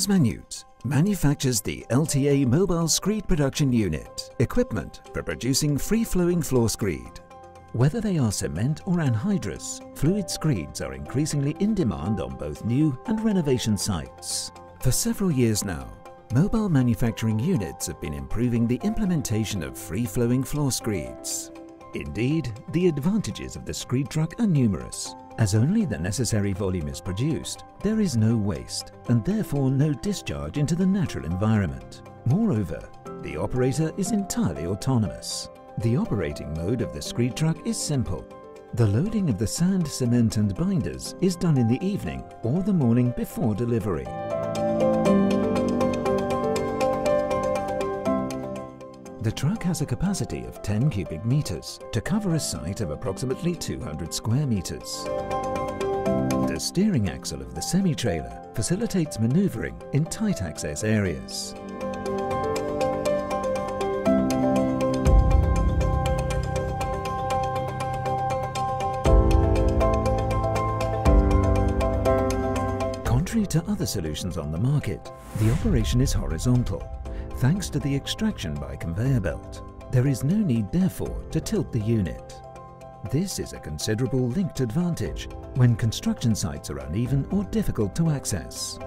TRANSMANUT manufactures the LTA Mobile Screed Production Unit, equipment for producing free-flowing floor screed. Whether they are cement or anhydrous, fluid screeds are increasingly in demand on both new and renovation sites. For several years now, mobile manufacturing units have been improving the implementation of free-flowing floor screeds. Indeed, the advantages of the screed truck are numerous. As only the necessary volume is produced, there is no waste and therefore no discharge into the natural environment. Moreover, the operator is entirely autonomous. The operating mode of the screed truck is simple. The loading of the sand, cement and binders is done in the evening or the morning before delivery. The truck has a capacity of 10 cubic meters to cover a site of approximately 200 square meters. The steering axle of the semi-trailer facilitates maneuvering in tight access areas. Contrary to other solutions on the market, the operation is horizontal. Thanks to the extraction by conveyor belt, there is no need therefore to tilt the unit. This is a considerable linked advantage when construction sites are uneven or difficult to access.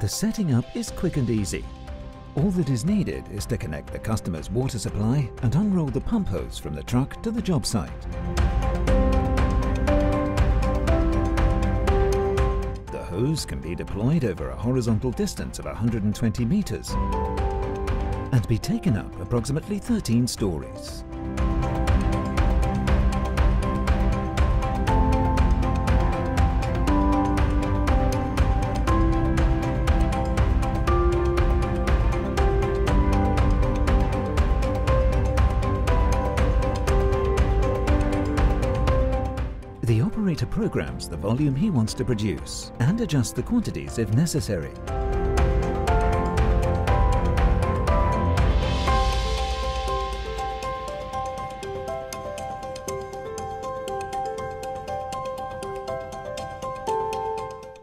The setting up is quick and easy. All that is needed is to connect the customer's water supply and unroll the pump hose from the truck to the job site. The hose can be deployed over a horizontal distance of 120 meters and be taken up approximately 13 stories. The operator programs the volume he wants to produce and adjusts the quantities if necessary.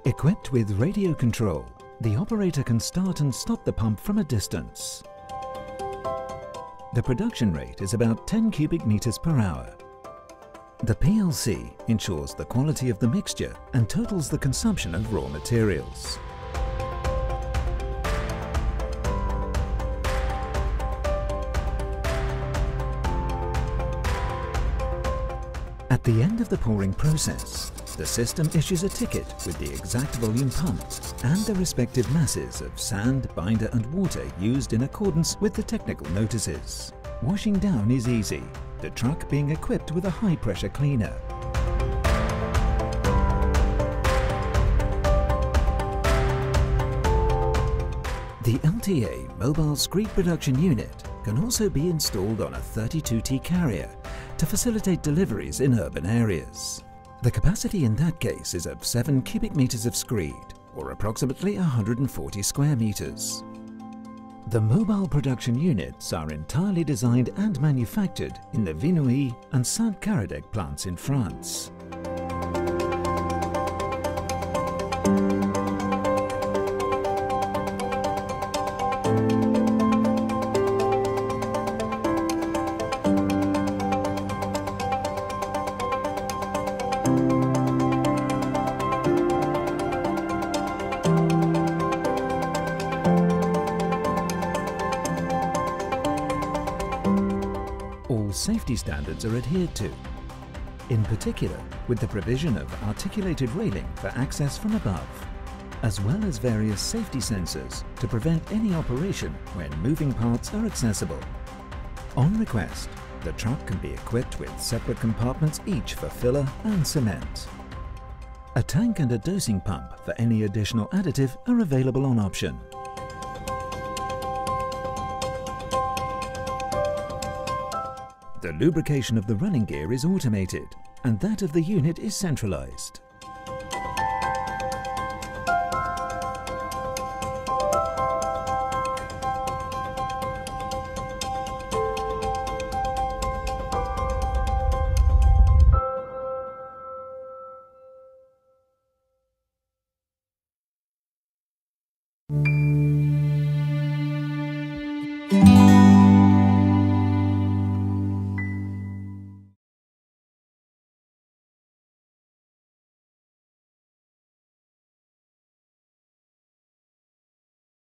Equipped with radio control, the operator can start and stop the pump from a distance. The production rate is about 10 cubic meters per hour. The PLC ensures the quality of the mixture and totals the consumption of raw materials. At the end of the pouring process, the system issues a ticket with the exact volume pumped and the respective masses of sand, binder and water used in accordance with the technical notices. Washing down is easy, the truck being equipped with a high-pressure cleaner. The LTA Mobile Screed Production Unit can also be installed on a 32T carrier to facilitate deliveries in urban areas. The capacity in that case is of 7 cubic meters of screed, or approximately 140 square meters. The mobile production units are entirely designed and manufactured in the Vinouilles and Saint-Caradec plants in France. All safety standards are adhered to, in particular with the provision of articulated railing for access from above, as well as various safety sensors to prevent any operation when moving parts are accessible. On request, the truck can be equipped with separate compartments each for filler and cement. A tank and a dosing pump for any additional additive are available on option. The lubrication of the running gear is automated and that of the unit is centralized.